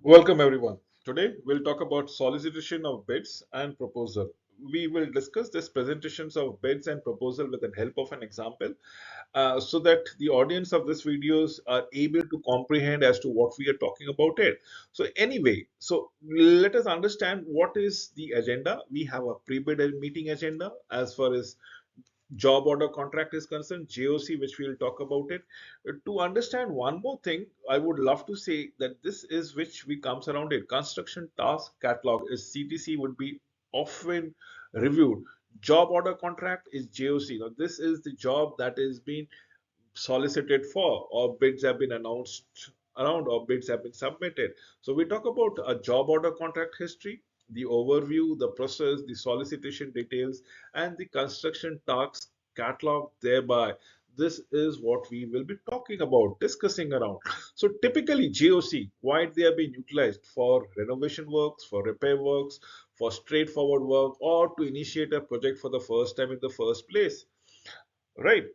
Welcome everyone. Today we'll talk about solicitation of bids and proposal. We will discuss this presentations of bids and proposal with the help of an example so that the audience of this videos are able to comprehend as to what we are talking about it. So anyway, let us understand what is the agenda. We have a pre-bid meeting agenda as far as job order contract is concerned, JOC, which we'll talk about it. To understand one more thing, I would love to say that this is which we comes around it. Construction task catalog is CTC would be often reviewed. Job order contract is JOC. Now, this is the job that is being solicited for, or bids have been announced around, or bids have been submitted. So we talk about a job order contract history, the overview, the process, the solicitation details, and the construction tasks catalog thereby. This is what we will be talking about, discussing around. So typically JOC, why they have been utilized for renovation works, for repair works, for straightforward work, or to initiate a project for the first time in the first place, right?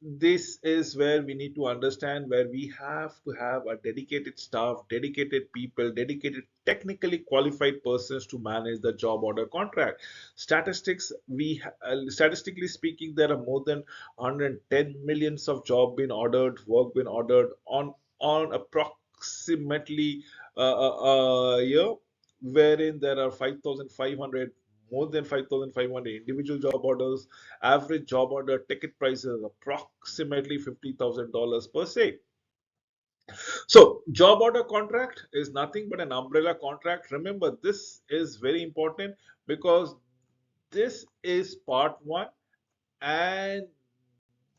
This is where we need to understand, where we have to have a dedicated staff, dedicated people, dedicated technically qualified persons to manage the job order contract. Statistically speaking, there are more than 110 millions of job been ordered, work been ordered on approximately a year, wherein there are 5,500, more than 5,500 individual job orders. Average job order ticket price is approximately $50,000 per se. So, job order contract is nothing but an umbrella contract. Remember, this is very important because this is part one and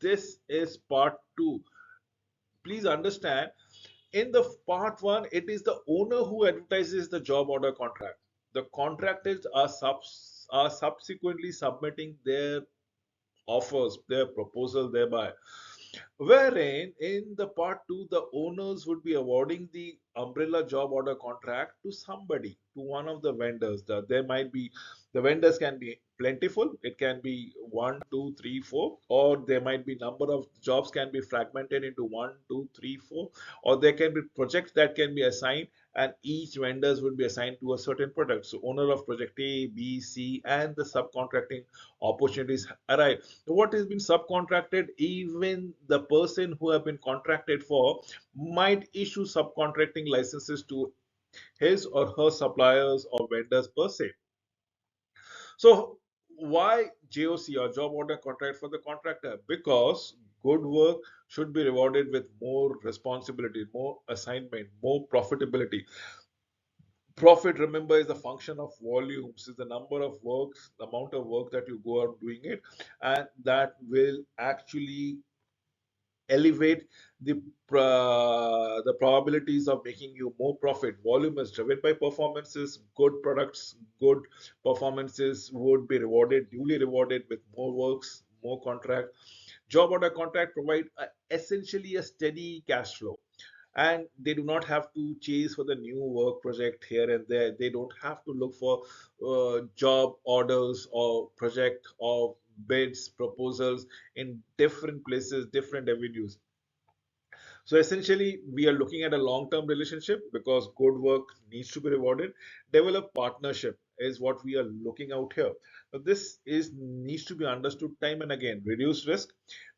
this is part two. Please understand, in the part one, it is the owner who advertises the job order contract. The contractors are subsequently submitting their offers, their proposal thereby. Wherein in the part two, the owners would be awarding the umbrella job order contract to somebody, to one of the vendors. There might be, the vendors can be plentiful. It can be one, two, three, four, or there might be number of jobs can be fragmented into one, two, three, four, or there can be projects that can be assigned, and each vendors would be assigned to a certain product. So owner of project A, B, C, and the subcontracting opportunities arrive. What has been subcontracted, even the person who have been contracted for might issue subcontracting licenses to his or her suppliers or vendors per se. So why JOC, or job order contract for the contractor? Because good work should be rewarded with more responsibility, more assignment, more profitability. Profit, remember, is a function of volumes, is the number of works, the amount of work that you go out doing it, and that will actually elevate the probabilities of making you more profit. Volume is driven by performances. Good products, good performances would be rewarded, duly rewarded with more works, more contract. Job order contract provide essentially a steady cash flow, and they do not have to chase for the new work project here and there. They don't have to look for job orders or project or bids, proposals in different places, different avenues. So essentially, we are looking at a long-term relationship because good work needs to be rewarded. Develop partnership is what we are looking out here. Now, this is needs to be understood time and again. Reduce risk,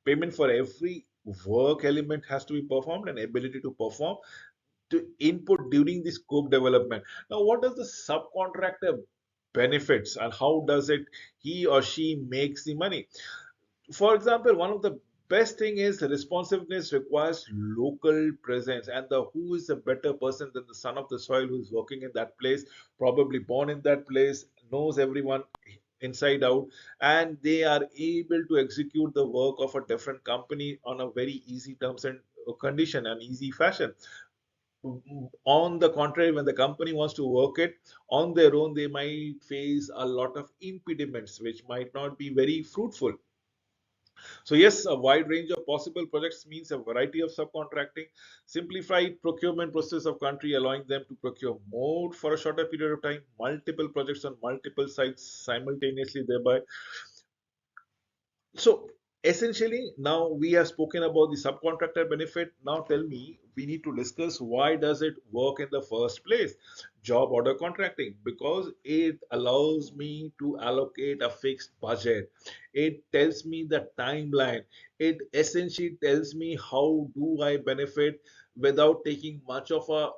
payment for every work element has to be performed, and ability to perform to input during the scope development. Now, what does the subcontractor benefits, and how does it he or she makes the money? For example, one of the best thing is responsiveness requires local presence, and the who is a better person than the son of the soil who is working in that place, probably born in that place, knows everyone inside out, and they are able to execute the work of a different company on a very easy terms and condition and easy fashion. On the contrary, when the company wants to work it on their own, they might face a lot of impediments which might not be very fruitful. So yes, a wide range of possible projects means a variety of subcontracting, simplified procurement process of country, allowing them to procure more for a shorter period of time, multiple projects on multiple sites simultaneously thereby. So Essentially, now we have spoken about the subcontractor benefit. Now tell me, we need to discuss why does it work in the first place? Job order contracting, because it allows me to allocate a fixed budget. It tells me the timeline. It essentially tells me how do I benefit without taking much of a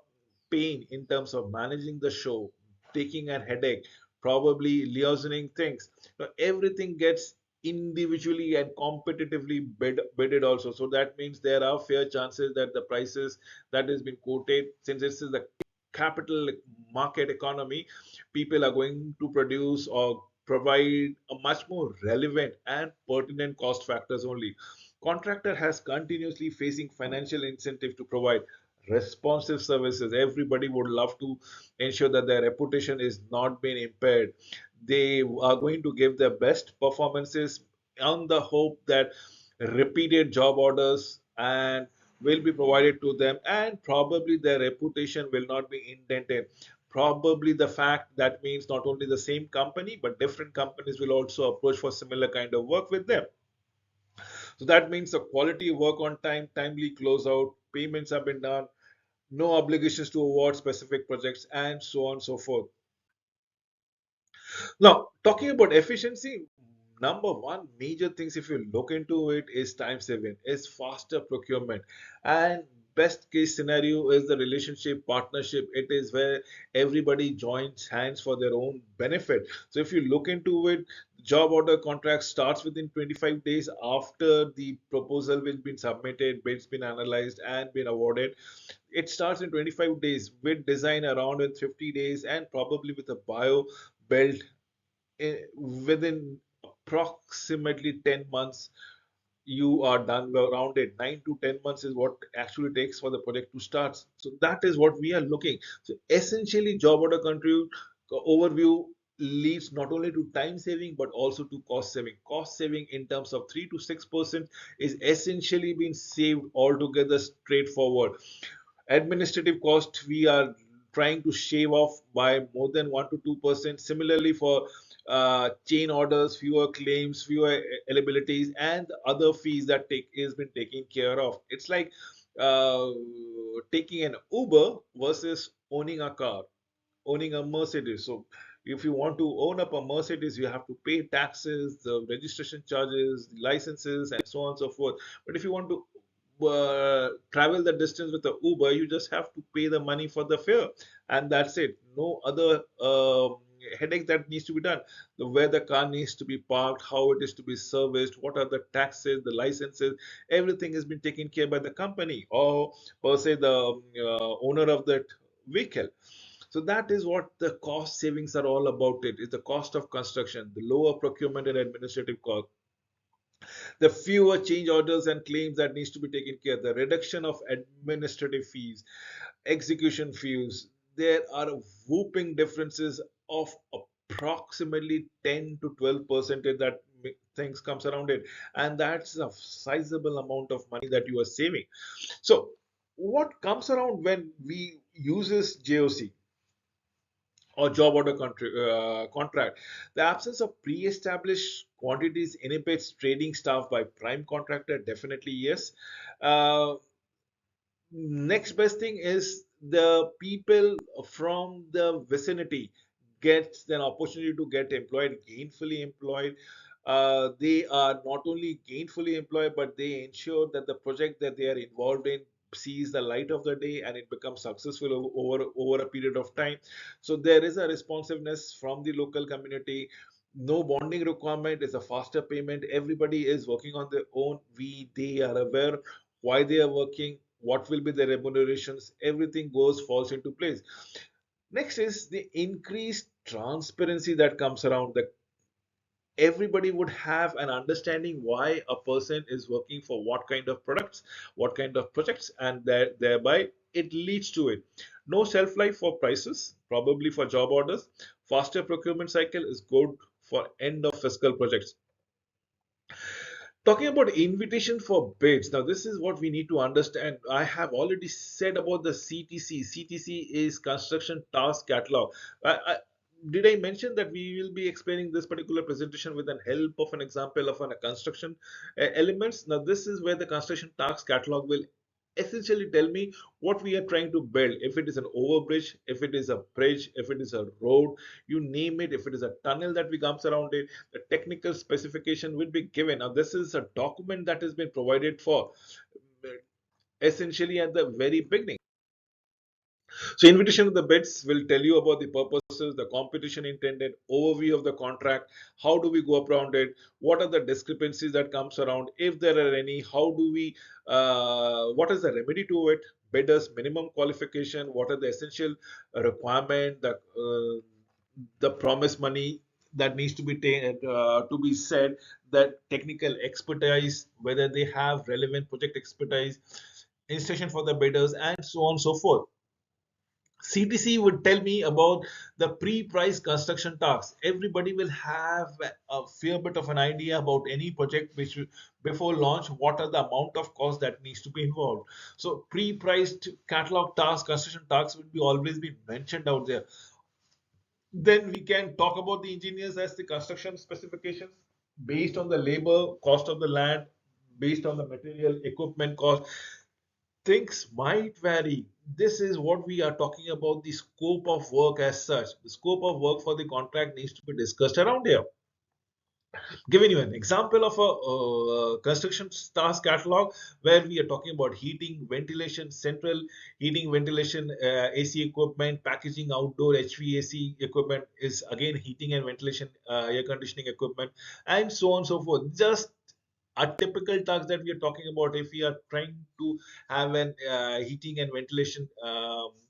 pain in terms of managing the show, taking a headache, probably liaisoning things. Now, everything gets individually and competitively bidded also. So that means there are fair chances that the prices that has been quoted, since this is the capital market economy, people are going to produce or provide a much more relevant and pertinent cost factors only. Contractor has continuously facing financial incentive to provide responsive services. Everybody would love to ensure that their reputation is not being impaired. They are going to give their best performances on the hope that repeated job orders and will be provided to them, and probably their reputation will not be indented. Probably the fact that means not only the same company but different companies will also approach for similar kind of work with them. So that means the quality work on time, timely closeout, payments have been done, no obligations to award specific projects, and so on and so forth. Now, talking about efficiency, number one major things if you look into it is time saving, is faster procurement, and best case scenario is the relationship partnership. It is where everybody joins hands for their own benefit. So if you look into it, job order contract starts within 25 days after the proposal will be submitted, bids been analyzed and been awarded. It starts in 25 days with design around in 50 days, and probably with a bio built within approximately 10 months you are done around it. 9 to 10 months is what actually takes for the project to start. So that is what we are looking. So essentially job order country overview leads not only to time saving but also to cost saving. Cost saving in terms of 3 to 6% is essentially being saved altogether straightforward. Administrative cost we are trying to shave off by more than 1 to 2%. Similarly for chain orders, fewer claims, fewer eligibilities, and other fees that take is been taken care of. It's like uh, taking an Uber versus owning a car, owning a Mercedes. So if you want to own up a Mercedes, you have to pay taxes, the registration charges, the licenses, and so on and so forth. But if you want to travel the distance with the Uber, you just have to pay the money for the fare, and that's it. No other headache that needs to be done. Where the car needs to be parked, how it is to be serviced, what are the taxes, the licenses, everything has been taken care by the company or per se the owner of that vehicle. So that is what the cost savings are all about. It is the cost of construction, the lower procurement and administrative cost, the fewer change orders and claims that needs to be taken care, the reduction of administrative fees, execution fees. There are whooping differences of approximately 10 to 12% that things comes around it, and that's a sizable amount of money that you are saving. So what comes around when we uses JOC or job order contract? The absence of pre-established quantities inhibits trading staff by prime contractor. Definitely yes. Uh, Next best thing is the people from the vicinity gets an opportunity to get employed, gainfully employed. They are not only gainfully employed, but they ensure that the project that they are involved in sees the light of the day and it becomes successful over a period of time. So there is a responsiveness from the local community. No bonding requirement, is a faster payment. Everybody is working on their own. They are aware why they are working, what will be the remunerations, everything goes falls into place. Next is the increased transparency that comes around, that everybody would have an understanding why a person is working for what kind of products, what kind of projects, and thereby it leads to it. No shelf life for prices, probably for job orders. Faster procurement cycle is good for end of fiscal projects. Talking about invitation for bids, now this is what we need to understand. I have already said about the CTC. CTC is Construction Task Catalog. did I mention that we will be explaining this particular presentation with an help of an example of a construction elements? Now, this is where the construction task catalog will essentially tell me what we are trying to build. If it is an overbridge, if it is a bridge, if it is a road, you name it, if it is a tunnel that we comes around it, the technical specification will be given. Now, this is a document that has been provided for essentially at the very beginning. So, invitation to the bids will tell you about the purposes, the competition intended, overview of the contract, how do we go around it, what are the discrepancies that comes around, if there are any, how do we, what is the remedy to it, bidders minimum qualification, what are the essential requirement, the promise money that needs to be to be said, that technical expertise, whether they have relevant project expertise, instruction for the bidders, and so on and so forth. CTC would tell me about the pre-price construction tasks. Everybody will have a fair bit of an idea about any project which before launch, what are the amount of cost that needs to be involved. So pre-priced catalog tasks, construction tasks will be always be mentioned out there. Then we can talk about the engineers as the construction specifications based on the labor, cost of the land, based on the material, equipment cost. Things might vary. This is what we are talking about, the scope of work as such. The scope of work for the contract needs to be discussed around here. Giving you an example of a construction task catalog where we are talking about heating, ventilation, central heating, ventilation, AC equipment, packaging, outdoor HVAC equipment is again heating and ventilation, air conditioning equipment, and so on and so forth. Just a typical task that we are talking about, if we are trying to have an heating and ventilation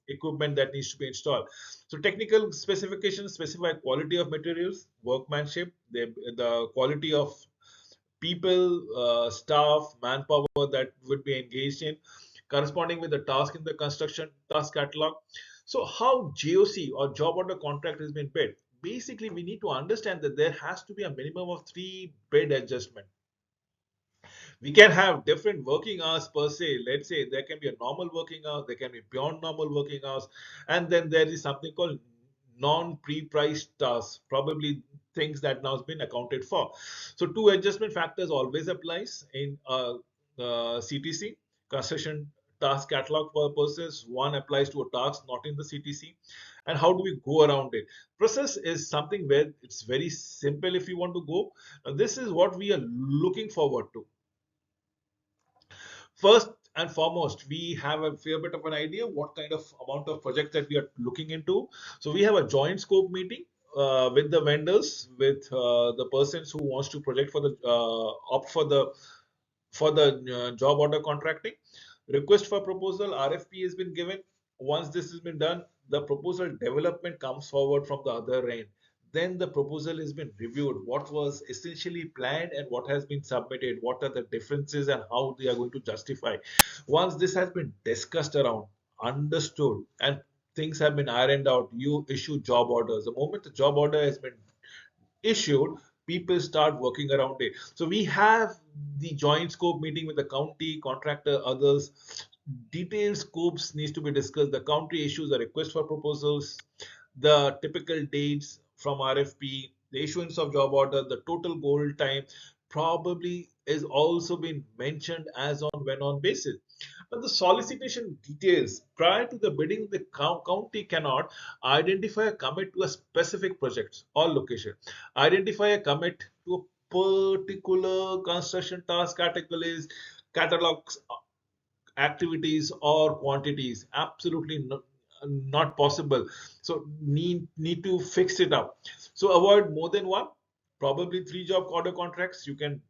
equipment that needs to be installed. So technical specifications specify quality of materials, workmanship, the quality of people, staff, manpower that would be engaged in, corresponding with the task in the construction task catalog. So how JOC or job order contract has been bid? Basically, we need to understand that there has to be a minimum of 3 bid adjustment. We can have different working hours per se. Let's say there can be a normal working hours, there can be beyond normal working hours, and then there is something called non-pre-priced tasks, probably things that now has been accounted for. So two adjustment factors always applies in CTC, construction task catalog purposes. One applies to a task not in the CTC. And how do we go around it? Process is something where it's very simple if you want to go. This is what we are looking forward to. First and foremost, we have a fair bit of an idea what kind of amount of project that we are looking into. So we have a joint scope meeting with the vendors, with the persons who wants to project for the opt for the job order contracting. Request for proposal RFP has been given. Once this has been done, the proposal development comes forward from the other end. Then the proposal has been reviewed, what was essentially planned and what has been submitted, what are the differences and how they are going to justify. Once this has been discussed around, understood, and things have been ironed out, you issue job orders. The moment the job order has been issued, people start working around it. So we have the joint scope meeting with the county, contractor, others. Detailed scopes needs to be discussed. The county issues a request for proposals, the typical dates from RFP, the issuance of job order, the total goal time probably is also been mentioned as on when on basis. But the solicitation details prior to the bidding, the county cannot identify a commit to a specific project or location, identify a commit to a particular construction task categories, catalogs, activities or quantities. Absolutely not possible. So need to fix it up. So avoid more than one, probably 3 job order contracts. You can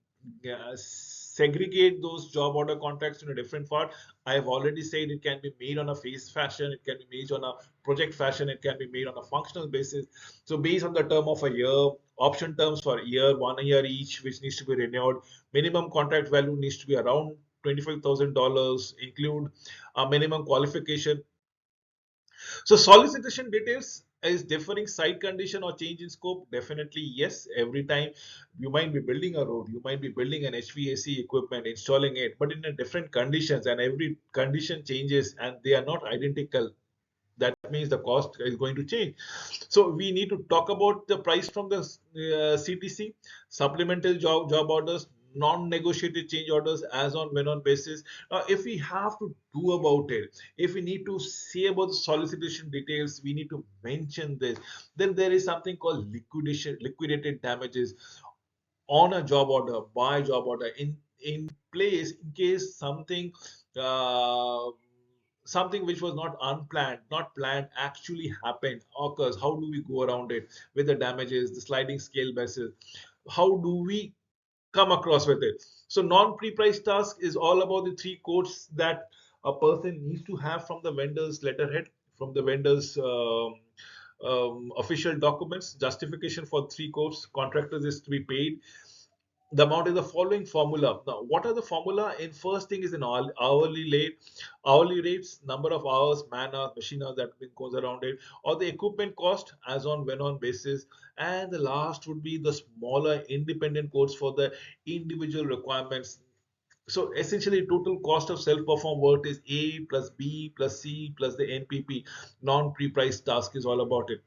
segregate those job order contracts in a different part. I have already said it can be made on a phase fashion, it can be made on a project fashion, it can be made on a functional basis. So based on the term of a year, option terms for a year, 1 year each, which needs to be renewed. Minimum contract value needs to be around $25,000, include a minimum qualification. So solicitation details is differing site condition or change in scope. Definitely yes. Every time you might be building a road, you might be building an HVAC equipment, installing it, but in a different conditions, and every condition changes and they are not identical. That means the cost is going to change. So we need to talk about the price from the CTC, supplemental job orders, non-negotiated change orders as on when on basis. Now, if we have to do about it, if we need to say about the solicitation details, we need to mention this. Then there is something called liquidated damages on a job order, by job order, in place in case uh, something which was not unplanned, not planned, actually happened, occurs. How do we go around it with the damages, the sliding scale basis? How do we come across with it? So non-pre-price task is all about the three codes that a person needs to have from the vendor's letterhead, from the vendor's official documents. Justification for three codes. Contractors is to be paid the amount is the following formula. Now, what are the formula? In first thing is an hourly rates, number of hours, man hours, machine hours that goes around it, or the equipment cost as on when on basis, and the last would be the smaller independent codes for the individual requirements. So essentially, total cost of self-performed work is A plus B plus C plus the NPP. Non-pre-price task is all about it.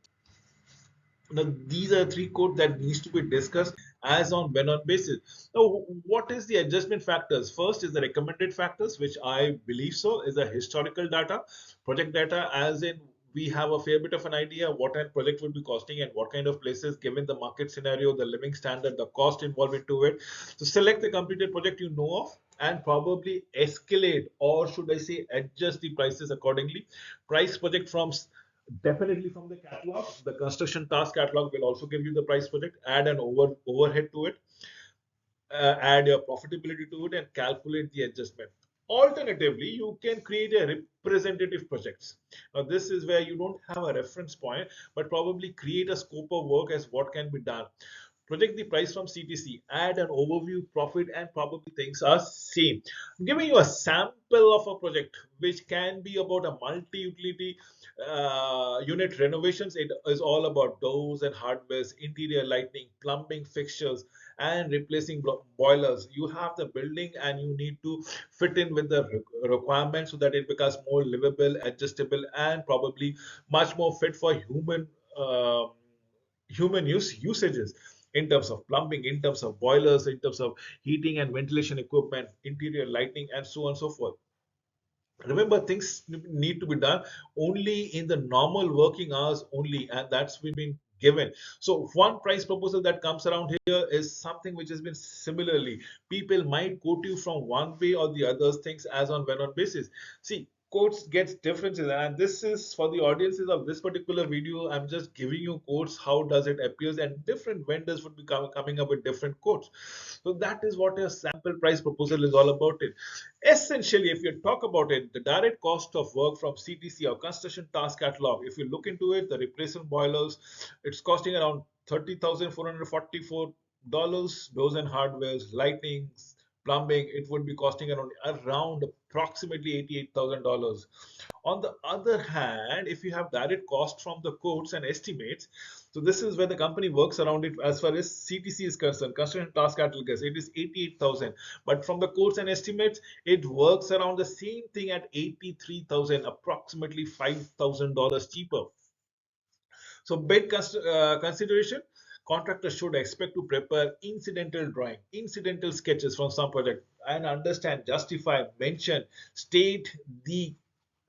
Now, these are three codes that needs to be discussed as on when on basis. Now, what is the adjustment factors? First is the recommended factors, which I believe so is the historical data, project data, as in we have a fair bit of an idea what kind of project would be costing and what kind of places, given the market scenario, the living standard, the cost involved into it. So select the completed project you know of and probably escalate, or should I say adjust the prices accordingly. Price project from definitely from the catalog. The construction task catalog will also give you the price project. Add an overhead to it, add your profitability to it, and calculate the adjustment. Alternatively, you can create a representative projects. Now, this is where you don't have a reference point, but probably create a scope of work as what can be done. Project the price from CTC, add an overview, profit, and probably things are same. I'm giving you a sample of a project which can be about a multi-utility unit renovations. It is all about doors and hardwares, interior lighting, plumbing fixtures, and replacing boilers. You have the building and you need to fit in with the requirements so that it becomes more livable, adjustable, and probably much more fit for uh, human usages, in terms of plumbing, in terms of boilers, in terms of heating and ventilation equipment, interior lighting, and so on and so forth. Remember, things need to be done only in the normal working hours only, and that's been given. So one price proposal that comes around here is something which has been similarly. People might quote you from one way or the other things as on when on basis. See, quotes gets differences, and this is for the audiences of this particular video. I'm just giving you quotes. How does it appears, and different vendors would be coming up with different quotes. So that is what a sample price proposal is all about. It essentially, if you talk about it, the direct cost of work from CTC or construction task catalog, if you look into it, the replacement boilers, it's costing around $30,444. Doors and hardwares, lightings, plumbing, it would be costing around approximately $88,000. On the other hand, if you have direct cost from the quotes and estimates, so this is where the company works around it as far as CTC is concerned, construction task catalog, it is 88,000. But from the quotes and estimates, it works around the same thing at 83,000, approximately $5,000 cheaper. So bid consideration, contractors should expect to prepare incidental drawing, incidental sketches from some project and understand, justify, mention, state the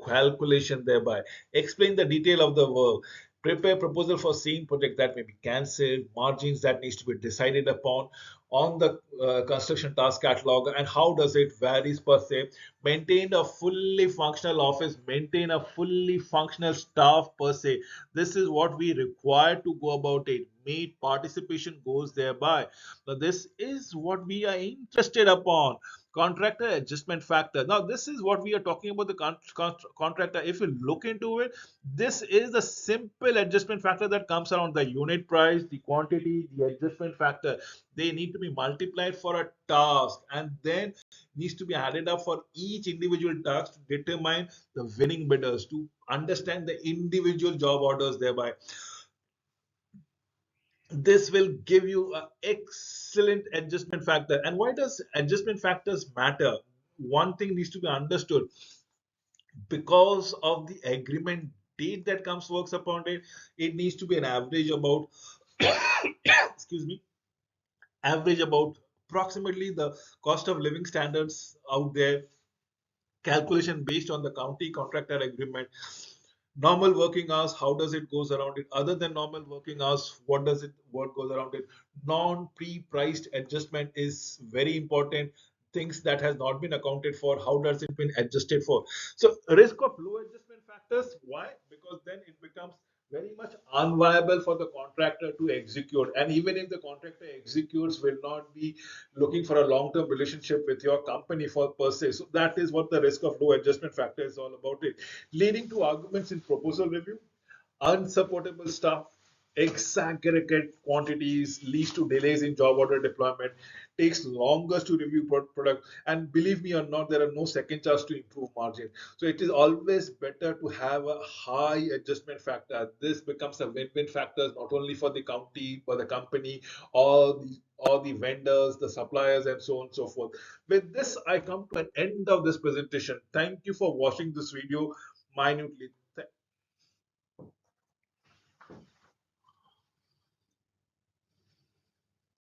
calculation thereby, explain the detail of the work, prepare proposal for same project that may be cancelled, margins that needs to be decided upon on the construction task catalog, and how does it varies per se, maintain a fully functional office, maintain a fully functional staff per se. This is what we require to go about it. Meet participation goes thereby. Now, this is what we are interested upon. Contractor adjustment factor. Now, this is what we are talking about the contractor. If you look into it, this is the simple adjustment factor that comes around the unit price, the quantity, the adjustment factor. They need to be multiplied for a task and then needs to be added up for each individual task to determine the winning bidders, to understand the individual job orders thereby. This will give you an excellent adjustment factor. And why does adjustment factors matter? One thing needs to be understood: because of the agreement date that comes works upon it, it needs to be an average about excuse me, average about approximately the cost of living standards out there, calculation based on the county contractor agreement, normal working hours, how does it goes around it, other than normal working hours, what goes around it, non pre-priced adjustment is very important, things that has not been accounted for, how does it been adjusted for. So risk of low adjustment factors, why? Because then it becomes very much unviable for the contractor to execute, and even if the contractor executes, will not be looking for a long-term relationship with your company for per se. So that is what the risk of low adjustment factor is all about it, leading to arguments in proposal review, unsupportable stuff, exaggerate quantities leads to delays in job order deployment, takes longer to review product, and believe me or not, there are no second chance to improve margin. So it is always better to have a high adjustment factor. This becomes a win-win factor not only for the county, but the company, all the vendors, the suppliers, and so on and so forth. With this, I come to an end of this presentation. Thank you for watching this video minutely.